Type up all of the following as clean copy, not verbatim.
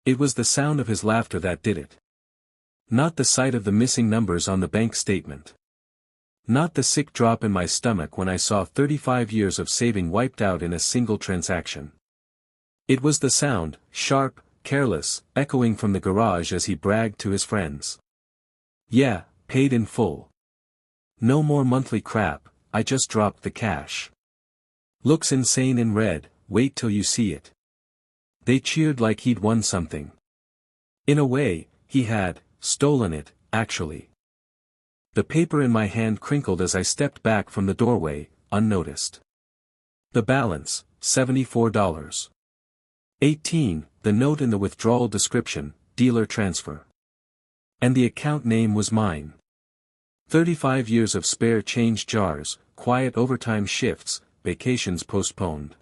It was the sound of his laughter that did it. Not the sight of the missing numbers on the bank statement. Not the sick drop in my stomach when I saw 35 years of saving wiped out in a single transaction. It was the sound, sharp, careless, echoing from the garage as he bragged to his friends. Yeah, paid in full. No more monthly crap, I just dropped the cash. Looks insane in red, wait till you see it. They cheered like he'd won something. In a way, he had stolen it, actually. The paper in my hand crinkled as I stepped back from the doorway, unnoticed. The balance, $74. 18, the note in the withdrawal description, dealer transfer. And the account name was mine. 35 years of spare change jars, quiet overtime shifts, vacations postponed.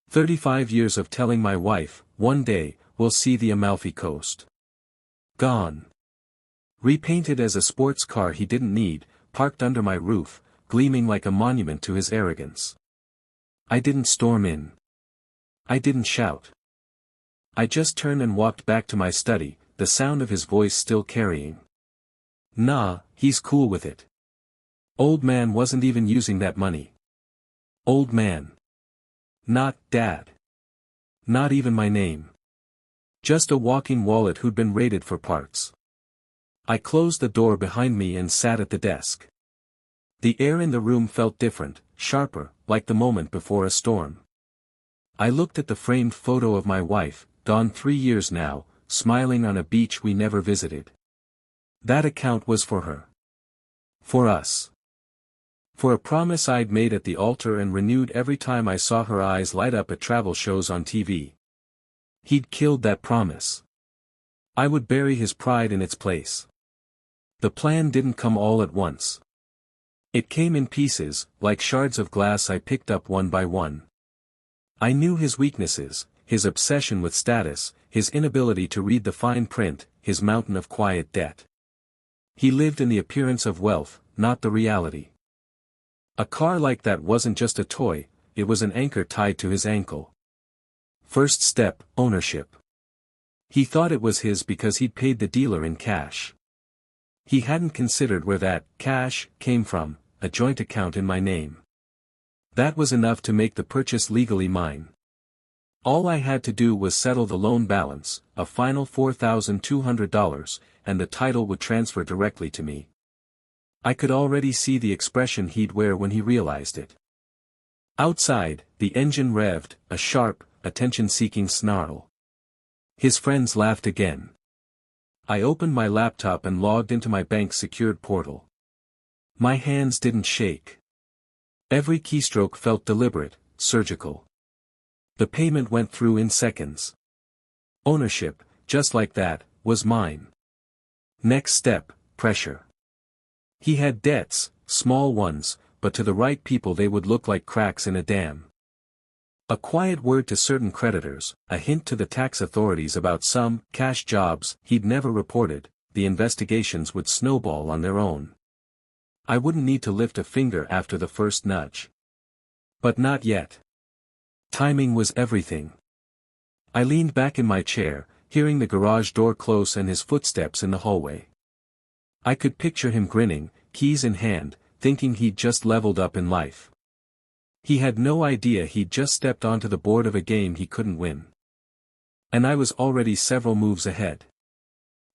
35 years of telling my wife, one day, we'll see the Amalfi Coast. Gone. Repainted as a sports car he didn't need, parked under my roof, gleaming like a monument to his arrogance. I didn't storm in. I didn't shout. I just turned and walked back to my study, the sound of his voice still carrying. Nah, he's cool with it. Old man wasn't even using that money. Old man. Not Dad. Not even my name. Just a walking wallet who'd been raided for parts. I closed the door behind me and sat at the desk. The air in the room felt different, sharper, like the moment before a storm. I looked at the framed photo of my wife, gone 3 years now, smiling on a beach we never visited. That account was for her. For us. For a promise I'd made at the altar and renewed every time I saw her eyes light up at travel shows on TV. He'd killed that promise. I would bury his pride in its place. The plan didn't come all at once. It came in pieces, like shards of glass I picked up one by one. I knew his weaknesses, his obsession with status, his inability to read the fine print, his mountain of quiet debt. He lived in the appearance of wealth, not the reality. A car like that wasn't just a toy, it was an anchor tied to his ankle. First step, ownership. He thought it was his because he'd paid the dealer in cash. He hadn't considered where that cash came from, a joint account in my name. That was enough to make the purchase legally mine. All I had to do was settle the loan balance, a final $4,200, and the title would transfer directly to me. I could already see the expression he'd wear when he realized it. Outside, the engine revved, a sharp, attention-seeking snarl. His friends laughed again. I opened my laptop and logged into my bank's secured portal. My hands didn't shake. Every keystroke felt deliberate, surgical. The payment went through in seconds. Ownership, just like that, was mine. Next step, pressure. He had debts, small ones, but to the right people they would look like cracks in a dam. A quiet word to certain creditors, a hint to the tax authorities about some cash jobs he'd never reported, the investigations would snowball on their own. I wouldn't need to lift a finger after the first nudge. But not yet. Timing was everything. I leaned back in my chair, hearing the garage door close and his footsteps in the hallway. I could picture him grinning, keys in hand, thinking he'd just leveled up in life. He had no idea he'd just stepped onto the board of a game he couldn't win. And I was already several moves ahead.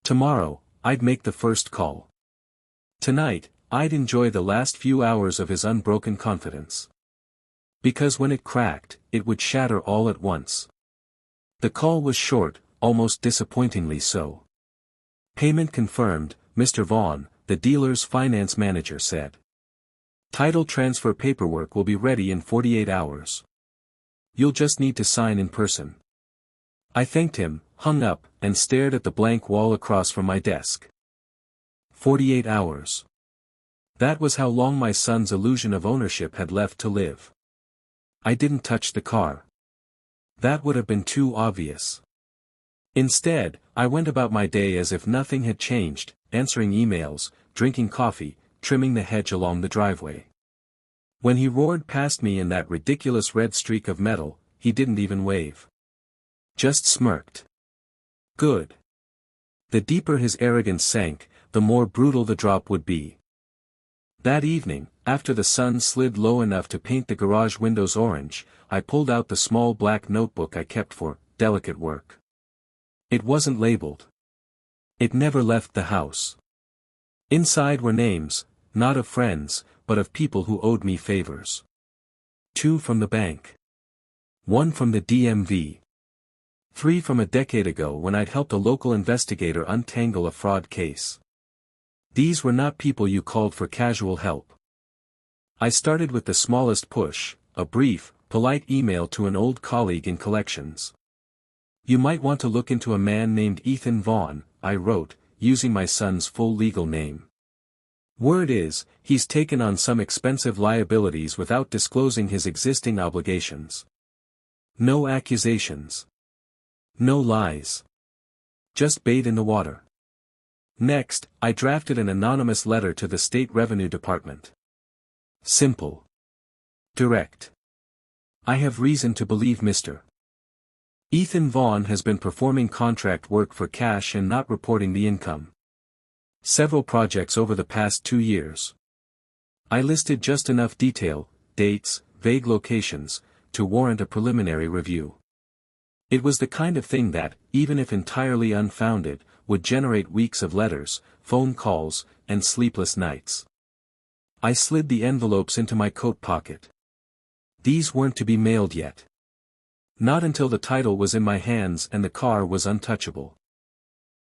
Tomorrow, I'd make the first call. Tonight, I'd enjoy the last few hours of his unbroken confidence. Because when it cracked, it would shatter all at once. The call was short, almost disappointingly so. Payment confirmed, Mr. Vaughn, the dealer's finance manager said. Title transfer paperwork will be ready in 48 hours. You'll just need to sign in person. I thanked him, hung up, and stared at the blank wall across from my desk. 48 hours. That was how long my son's illusion of ownership had left to live. I didn't touch the car. That would have been too obvious. Instead, I went about my day as if nothing had changed, answering emails, drinking coffee, trimming the hedge along the driveway. When he roared past me in that ridiculous red streak of metal, he didn't even wave. Just smirked. Good. The deeper his arrogance sank, the more brutal the drop would be. That evening, after the sun slid low enough to paint the garage windows orange, I pulled out the small black notebook I kept for delicate work. It wasn't labeled. It never left the house. Inside were names, not of friends, but of people who owed me favors. 2 from the bank. 1 from the DMV. 3 from a decade ago when I'd helped a local investigator untangle a fraud case. These were not people you called for casual help. I started with the smallest push, a brief, polite email to an old colleague in collections. You might want to look into a man named Ethan Vaughn, I wrote, using my son's full legal name. Word is, he's taken on some expensive liabilities without disclosing his existing obligations. No accusations. No lies. Just bait in the water. Next, I drafted an anonymous letter to the State Revenue Department. Simple. Direct. I have reason to believe Mr. Ethan Vaughn has been performing contract work for cash and not reporting the income. Several projects over the past 2 years. I listed just enough detail, dates, vague locations, to warrant a preliminary review. It was the kind of thing that, even if entirely unfounded, would generate weeks of letters, phone calls, and sleepless nights. I slid the envelopes into my coat pocket. These weren't to be mailed yet. Not until the title was in my hands and the car was untouchable.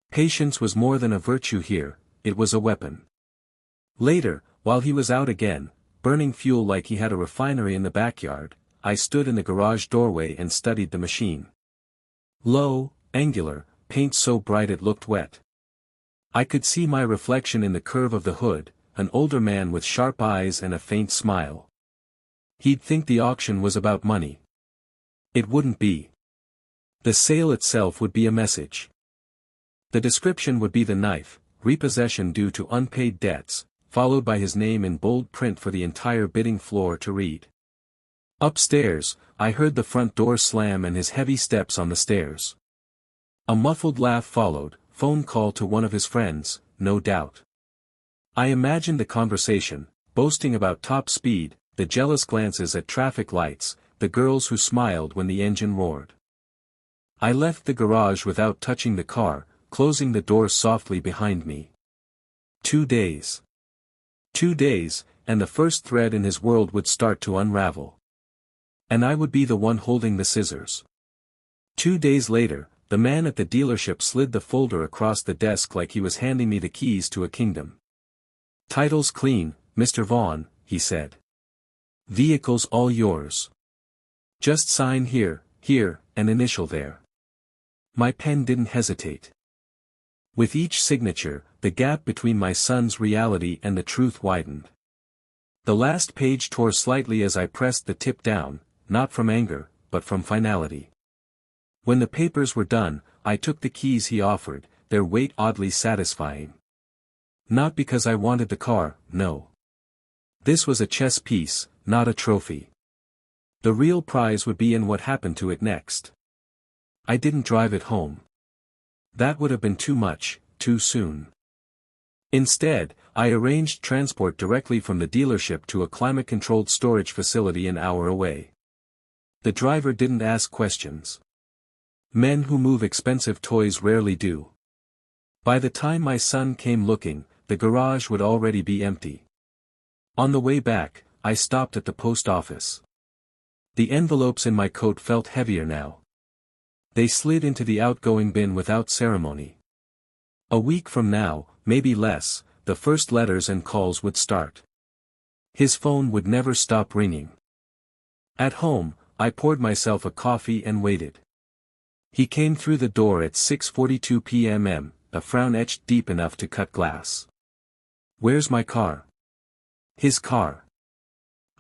Patience was more than a virtue here, it was a weapon. Later, while he was out again, burning fuel like he had a refinery in the backyard, I stood in the garage doorway and studied the machine. Low, angular, paint so bright it looked wet. I could see my reflection in the curve of the hood, an older man with sharp eyes and a faint smile. He'd think the auction was about money. It wouldn't be. The sale itself would be a message. The description would be the knife, repossession due to unpaid debts, followed by his name in bold print for the entire bidding floor to read. Upstairs, I heard the front door slam and his heavy steps on the stairs. A muffled laugh followed, phone call to one of his friends, no doubt. I imagined the conversation, boasting about top speed, the jealous glances at traffic lights, the girls who smiled when the engine roared. I left the garage without touching the car, closing the door softly behind me. 2 days. 2 days, and the first thread in his world would start to unravel. And I would be the one holding the scissors. 2 days later, the man at the dealership slid the folder across the desk like he was handing me the keys to a kingdom. Title's clean, Mr. Vaughn, he said. Vehicle's all yours. Just sign here, and initial there. My pen didn't hesitate. With each signature, the gap between my son's reality and the truth widened. The last page tore slightly as I pressed the tip down, not from anger, but from finality. When the papers were done, I took the keys he offered, their weight oddly satisfying. Not because I wanted the car, no. This was a chess piece, not a trophy. The real prize would be in what happened to it next. I didn't drive it home. That would have been too much, too soon. Instead, I arranged transport directly from the dealership to a climate-controlled storage facility an hour away. The driver didn't ask questions. Men who move expensive toys rarely do. By the time my son came looking, the garage would already be empty. On the way back, I stopped at the post office. The envelopes in my coat felt heavier now. They slid into the outgoing bin without ceremony. A week from now, maybe less, the first letters and calls would start. His phone would never stop ringing. At home, I poured myself a coffee and waited. He came through the door at 6:42 p.m., a frown etched deep enough to cut glass. Where's my car? His car.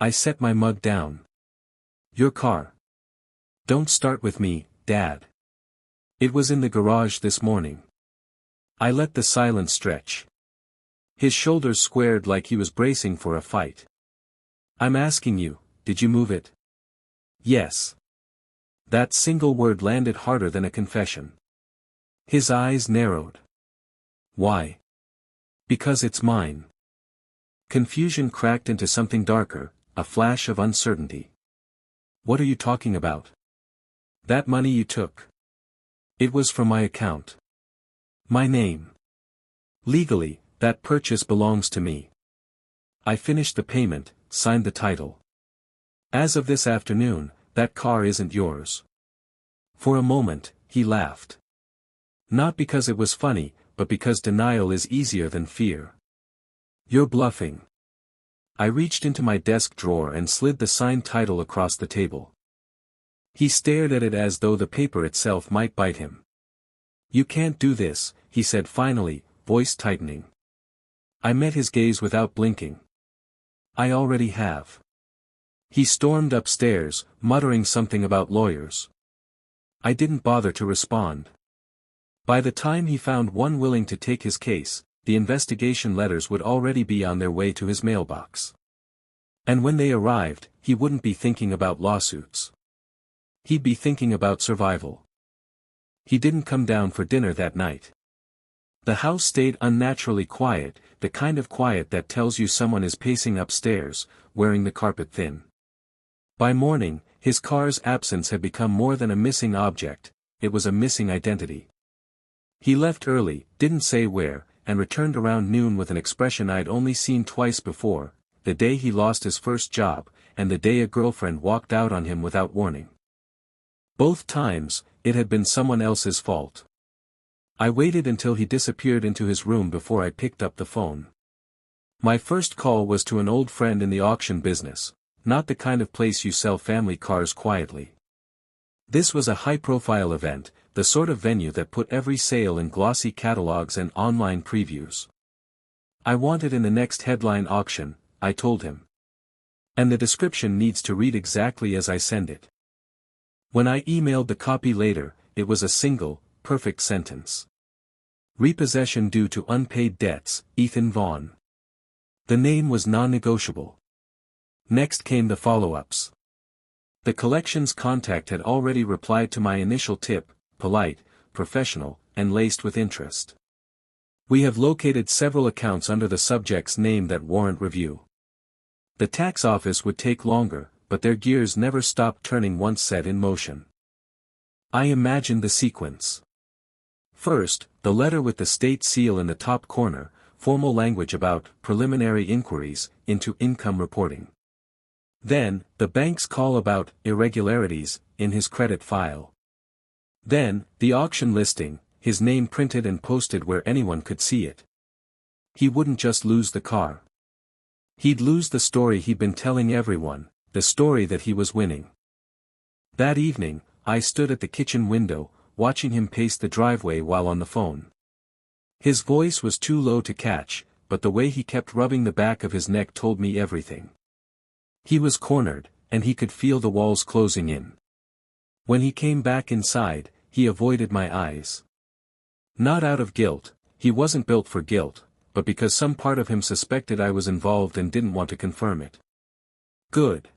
I set my mug down. Your car. Don't start with me, Dad. It was in the garage this morning. I let the silence stretch. His shoulders squared like he was bracing for a fight. I'm asking you, did you move it? Yes. That single word landed harder than a confession. His eyes narrowed. Why? Because it's mine. Confusion cracked into something darker, a flash of uncertainty. What are you talking about? That money you took. It was from my account. My name. Legally, that purchase belongs to me. I finished the payment, signed the title. As of this afternoon, that car isn't yours. For a moment, he laughed. Not because it was funny, but because denial is easier than fear. You're bluffing. I reached into my desk drawer and slid the signed title across the table. He stared at it as though the paper itself might bite him. You can't do this, he said finally, voice tightening. I met his gaze without blinking. I already have. He stormed upstairs, muttering something about lawyers. I didn't bother to respond. By the time he found one willing to take his case, the investigation letters would already be on their way to his mailbox. And when they arrived, he wouldn't be thinking about lawsuits. He'd be thinking about survival. He didn't come down for dinner that night. The house stayed unnaturally quiet, the kind of quiet that tells you someone is pacing upstairs, wearing the carpet thin. By morning, his car's absence had become more than a missing object, it was a missing identity. He left early, didn't say where, and returned around noon with an expression I'd only seen twice before, the day he lost his first job, and the day a girlfriend walked out on him without warning. Both times, it had been someone else's fault. I waited until he disappeared into his room before I picked up the phone. My first call was to an old friend in the auction business, not the kind of place you sell family cars quietly. This was a high-profile event, the sort of venue that put every sale in glossy catalogs and online previews. I want it in the next headline auction, I told him. And the description needs to read exactly as I send it. When I emailed the copy later, it was a single, perfect sentence. Repossession due to unpaid debts, Ethan Vaughn. The name was non-negotiable. Next came the follow-ups. The collections contact had already replied to my initial tip, polite, professional, and laced with interest. We have located several accounts under the subject's name that warrant review. The tax office would take longer, but their gears never stopped turning once set in motion. I imagined the sequence. First, the letter with the state seal in the top corner, formal language about preliminary inquiries into income reporting. Then, the bank's call about irregularities in his credit file. Then, the auction listing, his name printed and posted where anyone could see it. He wouldn't just lose the car. He'd lose the story he'd been telling everyone, the story that he was winning. That evening, I stood at the kitchen window, watching him pace the driveway while on the phone. His voice was too low to catch, but the way he kept rubbing the back of his neck told me everything. He was cornered, and he could feel the walls closing in. When he came back inside, he avoided my eyes. Not out of guilt, he wasn't built for guilt, but because some part of him suspected I was involved and didn't want to confirm it. Good.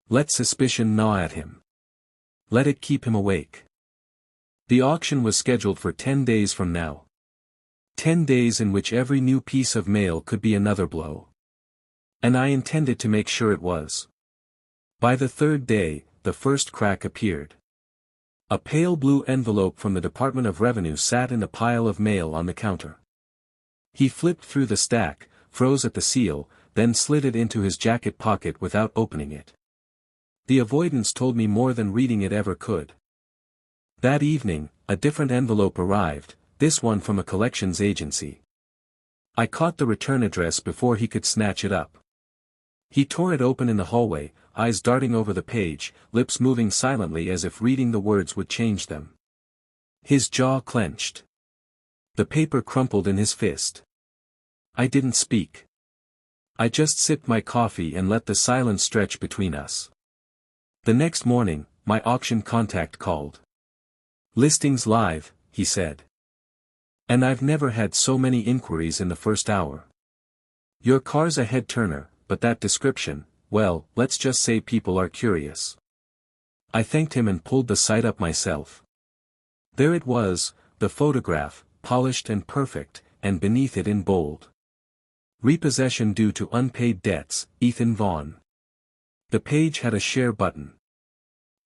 Let suspicion gnaw at him. Let it keep him awake. The auction was scheduled for 10 days from now. 10 days in which every new piece of mail could be another blow. And I intended to make sure it was. By the third day, the first crack appeared. A pale blue envelope from the Department of Revenue sat in a pile of mail on the counter. He flipped through the stack, froze at the seal, then slid it into his jacket pocket without opening it. The avoidance told me more than reading it ever could. That evening, a different envelope arrived, this one from a collections agency. I caught the return address before he could snatch it up. He tore it open in the hallway, eyes darting over the page, lips moving silently as if reading the words would change them. His jaw clenched. The paper crumpled in his fist. I didn't speak. I just sipped my coffee and let the silence stretch between us. The next morning, my auction contact called. Listings live, he said. And I've never had so many inquiries in the first hour. Your car's a head-turner, but that description, well, let's just say people are curious. I thanked him and pulled the site up myself. There it was, the photograph, polished and perfect, and beneath it in bold. Repossession due to unpaid debts, Ethan Vaughn. The page had a share button.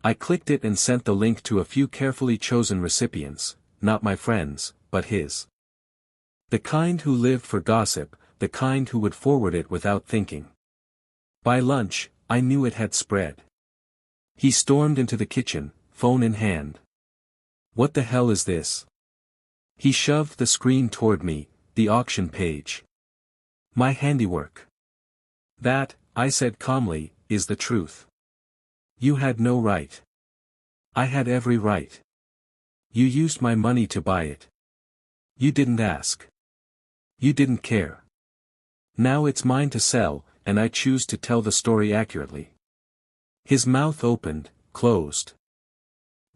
I clicked it and sent the link to a few carefully chosen recipients, not my friends, but his. The kind who lived for gossip, the kind who would forward it without thinking. By lunch, I knew it had spread. He stormed into the kitchen, phone in hand. "What the hell is this?" He shoved the screen toward me, the auction page. "My handiwork." "That," I said calmly, "is the truth. You had no right." "I had every right. You used my money to buy it. You didn't ask. You didn't care. Now it's mine to sell, and I choose to tell the story accurately." His mouth opened, closed.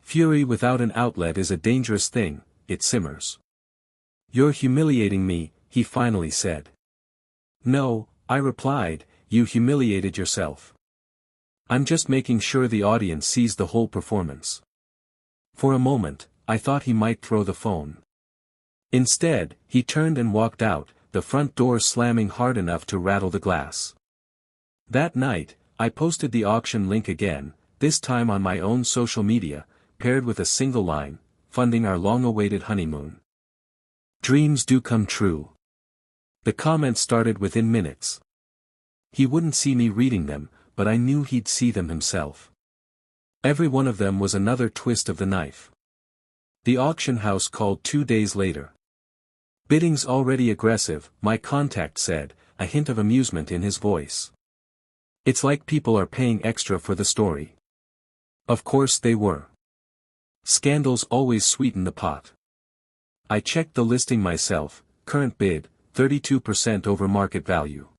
Fury without an outlet is a dangerous thing, it simmers. "You're humiliating me," he finally said. "No," I replied, "you humiliated yourself. I'm just making sure the audience sees the whole performance." For a moment, I thought he might throw the phone. Instead, he turned and walked out, the front door slamming hard enough to rattle the glass. That night, I posted the auction link again, this time on my own social media, paired with a single line, "Funding our long-awaited honeymoon. Dreams do come true." The comments started within minutes. He wouldn't see me reading them, but I knew he'd see them himself. Every one of them was another twist of the knife. The auction house called 2 days later. "Bidding's already aggressive," my contact said, a hint of amusement in his voice. "It's like people are paying extra for the story." Of course they were. Scandals always sweeten the pot. I checked the listing myself, current bid, 32% over market value.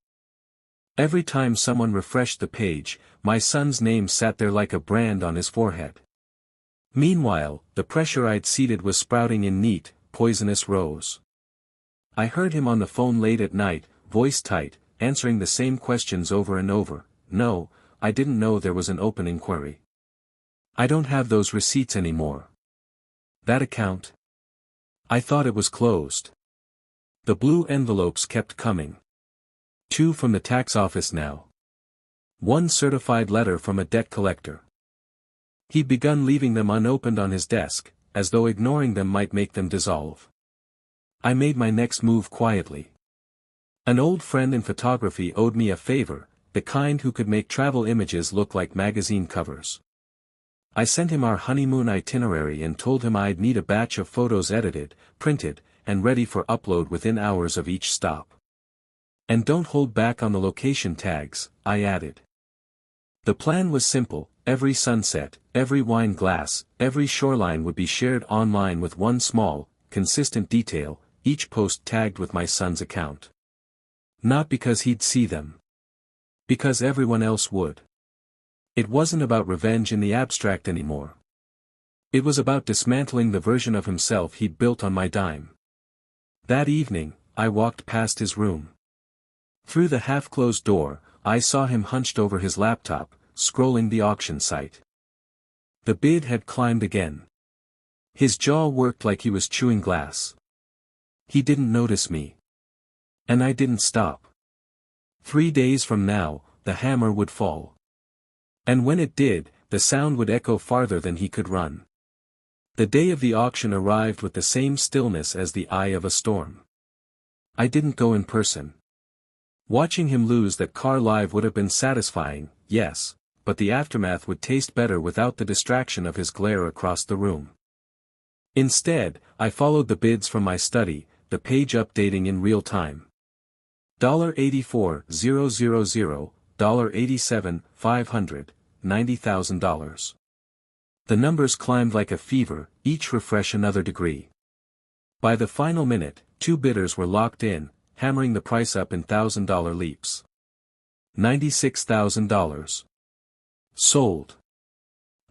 Every time someone refreshed the page, my son's name sat there like a brand on his forehead. Meanwhile, the pressure I'd seeded was sprouting in neat, poisonous rows. I heard him on the phone late at night, voice tight, answering the same questions over and over. "No, I didn't know there was an open inquiry. I don't have those receipts anymore. That account? I thought it was closed." The blue envelopes kept coming. 2 from the tax office now. 1 certified letter from a debt collector. He'd begun leaving them unopened on his desk, as though ignoring them might make them dissolve. I made my next move quietly. An old friend in photography owed me a favor, the kind who could make travel images look like magazine covers. I sent him our honeymoon itinerary and told him I'd need a batch of photos edited, printed, and ready for upload within hours of each stop. "And don't hold back on the location tags," I added. The plan was simple: every sunset, every wine glass, every shoreline would be shared online with one small, consistent detail, each post tagged with my son's account. Not because he'd see them. Because everyone else would. It wasn't about revenge in the abstract anymore. It was about dismantling the version of himself he'd built on my dime. That evening, I walked past his room. Through the half-closed door, I saw him hunched over his laptop, scrolling the auction site. The bid had climbed again. His jaw worked like he was chewing glass. He didn't notice me. And I didn't stop. 3 days from now, the hammer would fall. And when it did, the sound would echo farther than he could run. The day of the auction arrived with the same stillness as the eye of a storm. I didn't go in person. Watching him lose that car live would have been satisfying, yes, but the aftermath would taste better without the distraction of his glare across the room. Instead, I followed the bids from my study, the page updating in real time. $84,000, $87,500, $90,000. The numbers climbed like a fever, each refresh another degree. By the final minute, 2 bidders were locked in, hammering the price up in $1,000 leaps. $96,000. Sold.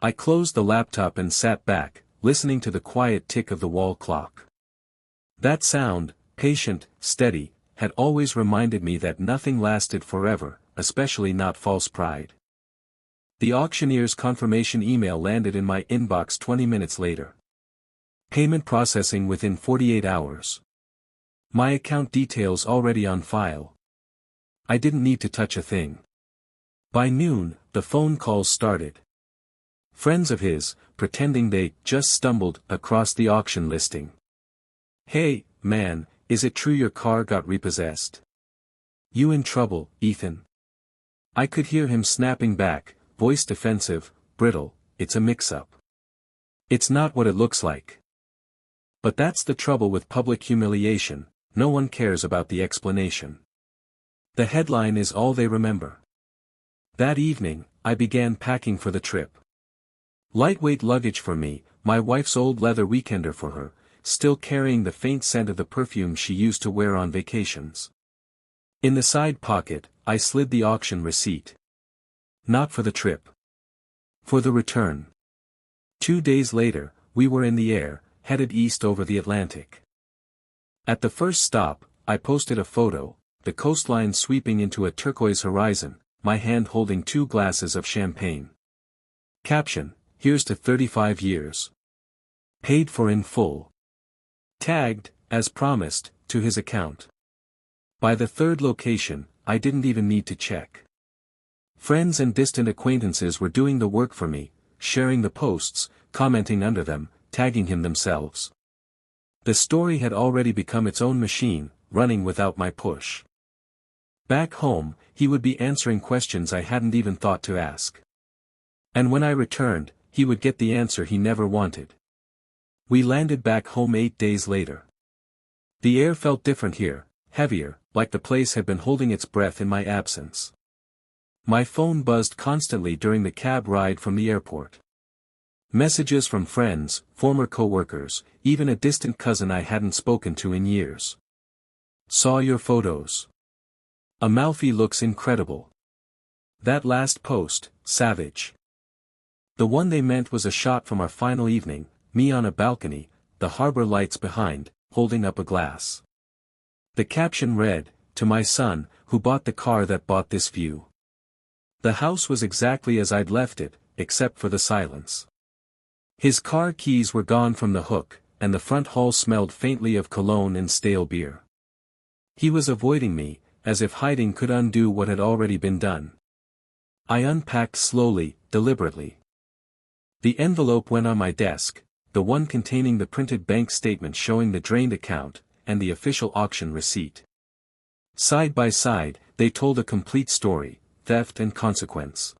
I closed the laptop and sat back, listening to the quiet tick of the wall clock. That sound, patient, steady, had always reminded me that nothing lasted forever, especially not false pride. The auctioneer's confirmation email landed in my inbox 20 minutes later. Payment processing within 48 hours. My account details already on file. I didn't need to touch a thing. By noon, the phone calls started. Friends of his, pretending they just stumbled across the auction listing. "Hey, man, is it true your car got repossessed? You in trouble, Ethan?" I could hear him snapping back, voice defensive, brittle, "It's a mix-up. It's not what it looks like." But that's the trouble with public humiliation, no one cares about the explanation. The headline is all they remember. That evening, I began packing for the trip. Lightweight luggage for me, my wife's old leather weekender for her, still carrying the faint scent of the perfume she used to wear on vacations. In the side pocket, I slid the auction receipt. Not for the trip. For the return. 2 days later, we were in the air, headed east over the Atlantic. At the first stop, I posted a photo, the coastline sweeping into a turquoise horizon, my hand holding 2 glasses of champagne. Caption, "Here's to 35 years. Paid for in full." Tagged, as promised, to his account. By the third location, I didn't even need to check. Friends and distant acquaintances were doing the work for me, sharing the posts, commenting under them, tagging him themselves. The story had already become its own machine, running without my push. Back home, he would be answering questions I hadn't even thought to ask. And when I returned, he would get the answer he never wanted. We landed back home 8 days later. The air felt different here, heavier, like the place had been holding its breath in my absence. My phone buzzed constantly during the cab ride from the airport. Messages from friends, former co-workers, even a distant cousin I hadn't spoken to in years. "Saw your photos. Amalfi looks incredible. That last post, savage." The one they meant was a shot from our final evening, me on a balcony, the harbor lights behind, holding up a glass. The caption read, "To my son, who bought the car that bought this view." The house was exactly as I'd left it, except for the silence. His car keys were gone from the hook, and the front hall smelled faintly of cologne and stale beer. He was avoiding me, as if hiding could undo what had already been done. I unpacked slowly, deliberately. The envelope went on my desk, the one containing the printed bank statement showing the drained account, and the official auction receipt. Side by side, they told a complete story, theft and consequence.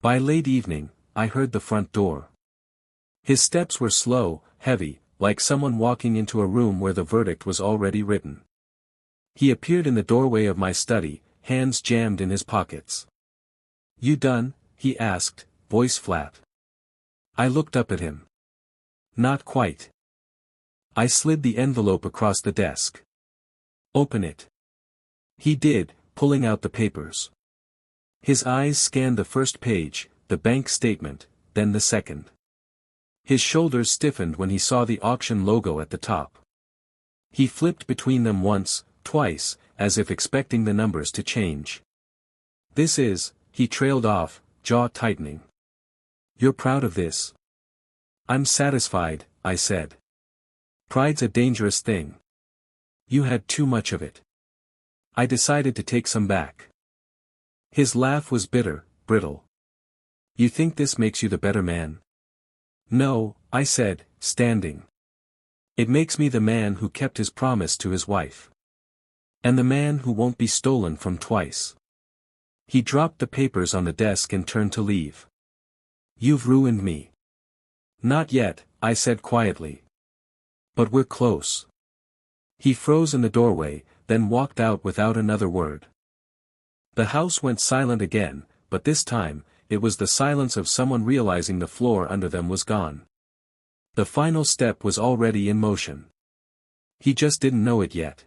By late evening, I heard the front door. His steps were slow, heavy, like someone walking into a room where the verdict was already written. He appeared in the doorway of my study, hands jammed in his pockets. "You done?" he asked, voice flat. I looked up at him. "Not quite." I slid the envelope across the desk. "Open it." He did, pulling out the papers. His eyes scanned the first page, the bank statement, then the second. His shoulders stiffened when he saw the auction logo at the top. He flipped between them once, twice, as if expecting the numbers to change. "This is," he trailed off, jaw tightening. "You're proud of this?" "I'm satisfied," I said. "Pride's a dangerous thing. You had too much of it. I decided to take some back." His laugh was bitter, brittle. "You think this makes you the better man?" "No," I said, standing. "It makes me the man who kept his promise to his wife. And the man who won't be stolen from twice." He dropped the papers on the desk and turned to leave. "You've ruined me." "Not yet," I said quietly. "But we're close." He froze in the doorway, then walked out without another word. The house went silent again, but this time, it was the silence of someone realizing the floor under them was gone. The final step was already in motion. He just didn't know it yet.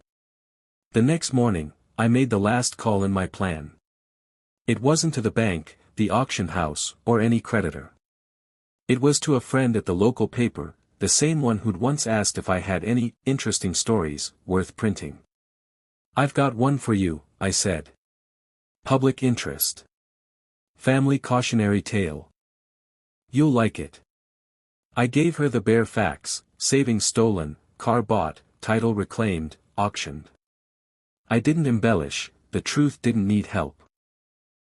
The next morning, I made the last call in my plan. It wasn't to the bank, the auction house, or any creditor. It was to a friend at the local paper, the same one who'd once asked if I had any interesting stories worth printing. "I've got one for you," I said. "Public interest. Family cautionary tale. You'll like it." I gave her the bare facts: savings stolen, car bought, title reclaimed, auctioned. I didn't embellish, the truth didn't need help.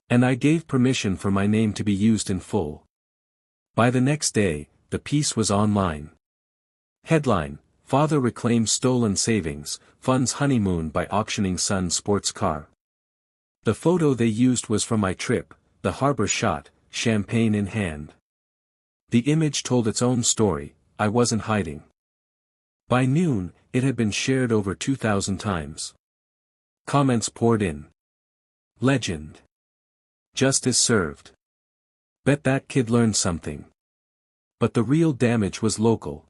And I gave permission for my name to be used in full. By the next day, the piece was online. Headline: Father reclaims stolen savings, funds honeymoon by auctioning son's sports car. The photo they used was from my trip, the harbor shot, champagne in hand. The image told its own story. I wasn't hiding. By noon, it had been shared over 2,000 times. Comments poured in. Legend. Justice served. Bet that kid learned something. But the real damage was local.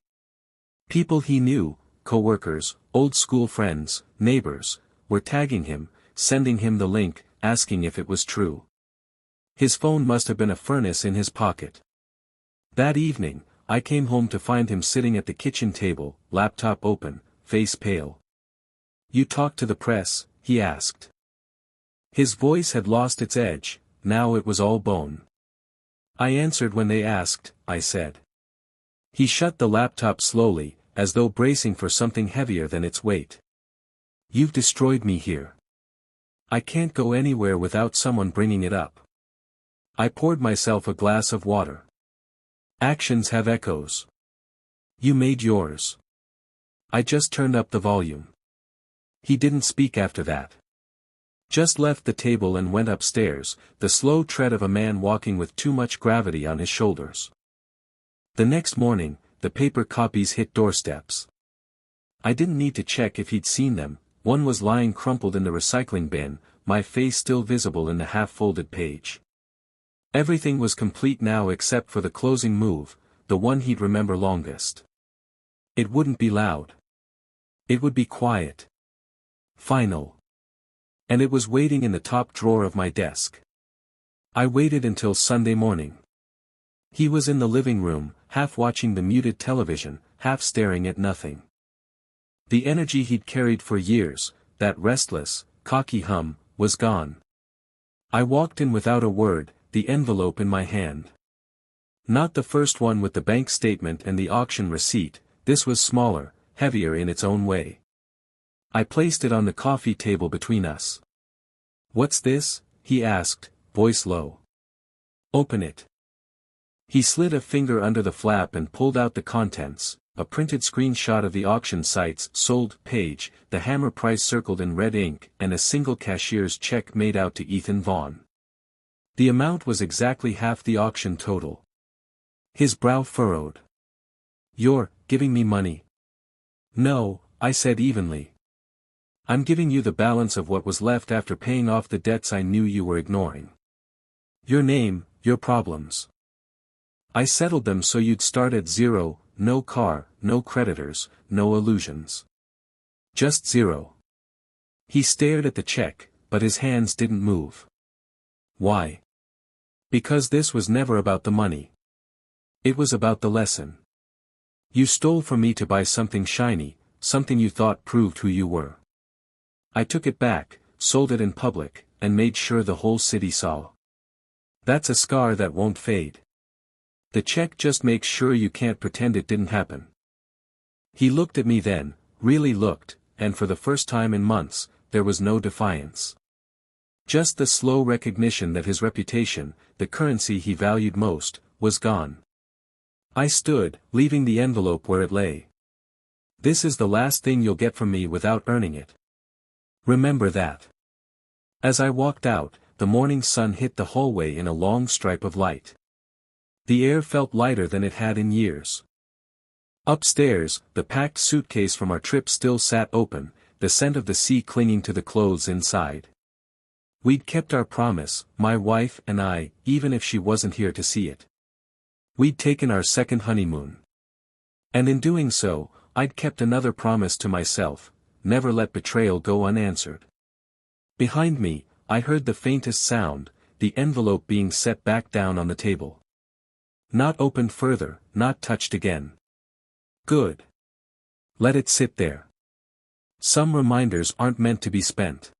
People he knew, co-workers, old school friends, neighbors, were tagging him, sending him the link, asking if it was true. His phone must have been a furnace in his pocket. That evening, I came home to find him sitting at the kitchen table, laptop open, face pale. "You talked to the press?" he asked. His voice had lost its edge, now it was all bone. "I answered when they asked," I said. He shut the laptop slowly, as though bracing for something heavier than its weight. "You've destroyed me here. I can't go anywhere without someone bringing it up." I poured myself a glass of water. Actions have echoes. You made yours. I just turned up the volume. He didn't speak after that. Just left the table and went upstairs, the slow tread of a man walking with too much gravity on his shoulders. The next morning, the paper copies hit doorsteps. I didn't need to check if he'd seen them. One was lying crumpled in the recycling bin, my face still visible in the half-folded page. Everything was complete now except for the closing move, the one he'd remember longest. It wouldn't be loud. It would be quiet. Final. And it was waiting in the top drawer of my desk. I waited until Sunday morning. He was in the living room, half watching the muted television, half staring at nothing. The energy he'd carried for years, that restless, cocky hum, was gone. I walked in without a word, the envelope in my hand. Not the first one with the bank statement and the auction receipt, this was smaller, heavier in its own way. I placed it on the coffee table between us. "What's this?" he asked, voice low. "Open it." He slid a finger under the flap and pulled out the contents, a printed screenshot of the auction site's sold page, the hammer price circled in red ink, and a single cashier's check made out to Ethan Vaughn. The amount was exactly half the auction total. His brow furrowed. "You're giving me money?" "No," I said evenly. "I'm giving you the balance of what was left after paying off the debts I knew you were ignoring. Your name, your problems. I settled them so you'd start at zero, no car, no creditors, no illusions. Just zero." He stared at the check, but his hands didn't move. "Why?" "Because this was never about the money. It was about the lesson. You stole from me to buy something shiny, something you thought proved who you were. I took it back, sold it in public, and made sure the whole city saw. That's a scar that won't fade. The check just makes sure you can't pretend it didn't happen." He looked at me then, really looked, and for the first time in months, there was no defiance. Just the slow recognition that his reputation, the currency he valued most, was gone. I stood, leaving the envelope where it lay. "This is the last thing you'll get from me without earning it. Remember that." As I walked out, the morning sun hit the hallway in a long stripe of light. The air felt lighter than it had in years. Upstairs, the packed suitcase from our trip still sat open, the scent of the sea clinging to the clothes inside. We'd kept our promise, my wife and I, even if she wasn't here to see it. We'd taken our second honeymoon. And in doing so, I'd kept another promise to myself: never let betrayal go unanswered. Behind me, I heard the faintest sound, the envelope being set back down on the table. Not opened further, not touched again. Good. Let it sit there. Some reminders aren't meant to be spent.